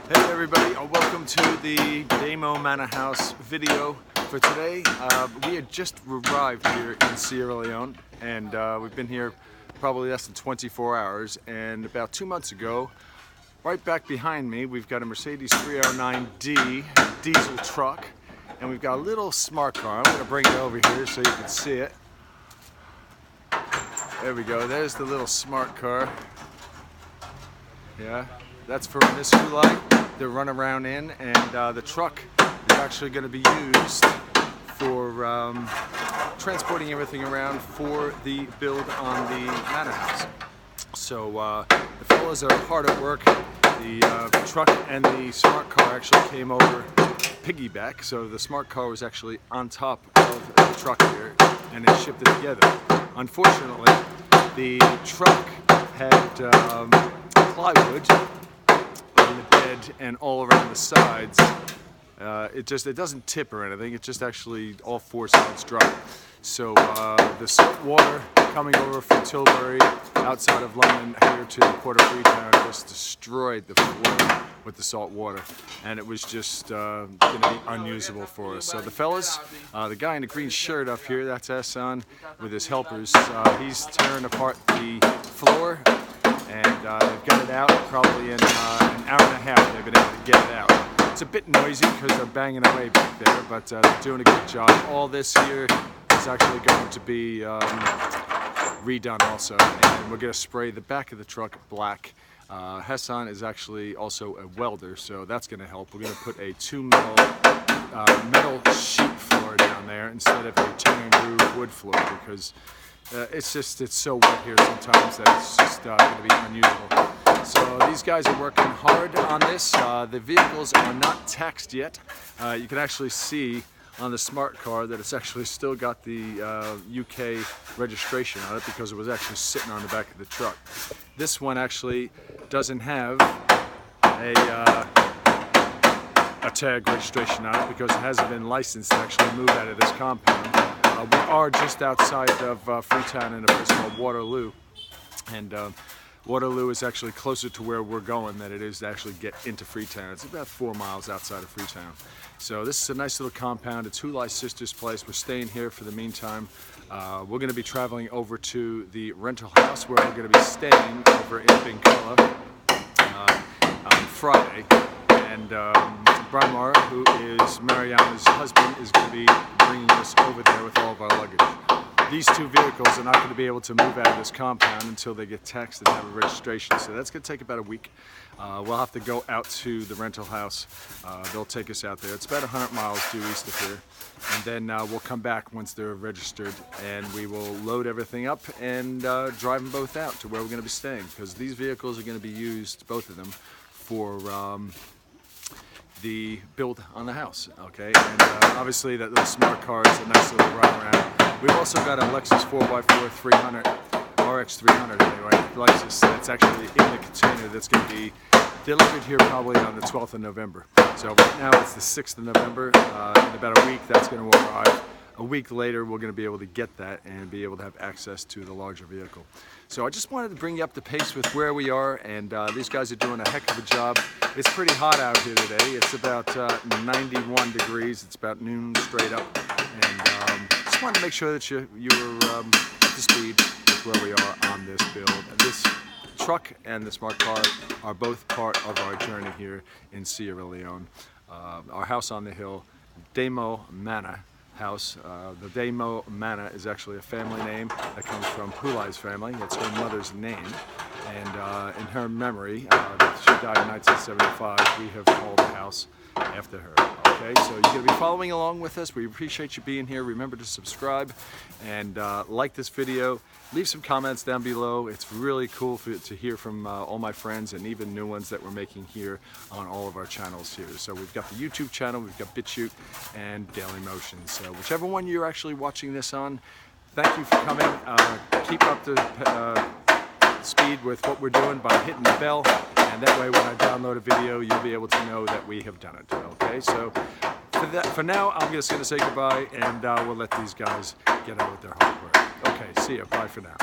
Hey everybody, welcome to the NDAMOH Mannah house video for today. We had just arrived here in Sierra Leone, and we've been here probably less than 24 hours, and about 2 months ago, right back behind me, we've got a Mercedes 309D diesel truck, and we've got a little smart car. I'm going to bring it over here so you can see it. There we go, there's the little smart car. Yeah, that's for this light to run around in, and the truck is actually going to be used for transporting everything around for the build on the Manor house. So the fellows are hard at work. The truck and the smart car actually came over piggyback, so the smart car was actually on top of the truck here, and it shipped it together. Unfortunately, the truck had plywood on the bed and all around the sides. It doesn't tip or anything, it just actually all four sides drop. So the salt water coming over from Tilbury outside of London here to the port of Freetown just destroyed the floor with the salt water, and it was just going to be unusable for us. So the fellas, the guy in the green shirt up here, that's Hassan with his helpers, he's tearing apart the floor, and they've got it out probably in an hour and a half. They've been able to get it out. It's a bit noisy because they're banging away back there, but they're doing a good job. All this here is actually going to be redone also, and we're going to spray the back of the truck black. Hassan is actually also a welder, so that's going to help. We're going to put a 2 metal sheet floor down there instead of a tongue and groove wood floor, because it's so wet here sometimes that it's just going to be unusable. So these guys are working hard on this. The vehicles are not taxed yet. You can actually see on the smart car that it's actually still got the UK registration on it, because it was actually sitting on the back of the truck. This one actually doesn't have a tag registration on it because it hasn't been licensed to actually move out of this compound. We are just outside of Freetown in a place called Waterloo, and Waterloo is actually closer to where we're going than it is to actually get into Freetown. It's about 4 miles outside of Freetown. So this is a nice little compound. It's Hulai's sister's place. We're staying here for the meantime. We're going to be traveling over to the rental house where we're going to be staying over in Bengala on Friday. And Bramar, who is Mariana's husband, is going to be bringing us over there with all of our luggage. These two vehicles are not going to be able to move out of this compound until they get taxed and have a registration, so that's going to take about a week. We'll have to go out to the rental house. They'll take us out there. It's about 100 miles due east of here, and then we'll come back once they're registered, and we will load everything up and drive them both out to where we're going to be staying, because these vehicles are going to be used, both of them, for the build on the house. Okay, and obviously that little smart car is a nice little ride around. We've also got a Lexus 4x4 300, RX 300 anyway, Lexus, that's actually in the container that's going to be delivered here probably on the 12th of November. So right now it's the 6th of November. In about a week that's going to arrive. A week later we're going to be able to get that and be able to have access to the larger vehicle. So I just wanted to bring you up to pace with where we are, and these guys are doing a heck of a job. It's pretty hot out here today. It's about 91 degrees. It's about noon straight up, and just wanted to make sure that you were up to speed with where we are on this build. And this truck and the smart car are both part of our journey here in Sierra Leone. Our house on the hill, NDAMOH Mannah house. The NDAMOH Mannah is actually a family name that comes from Hulai's family. It's her mother's name, and in her memory, she died in 1975, we have called the house after her. Okay, so you're going to be following along with us. We appreciate you being here. Remember to subscribe and like this video. Leave some comments down below. It's really cool to hear from all my friends and even new ones that we're making here on all of our channels here. So we've got the YouTube channel, we've got BitChute, and Daily Motion. So whichever one you're actually watching this on, thank you for coming. Keep up to speed with what we're doing by hitting the bell, and that way when I download a video you'll be able to know that we have done it. Okay, so for now I'm just going to say goodbye, and we'll let these guys get on with their hard work. Okay, see ya. Bye for now.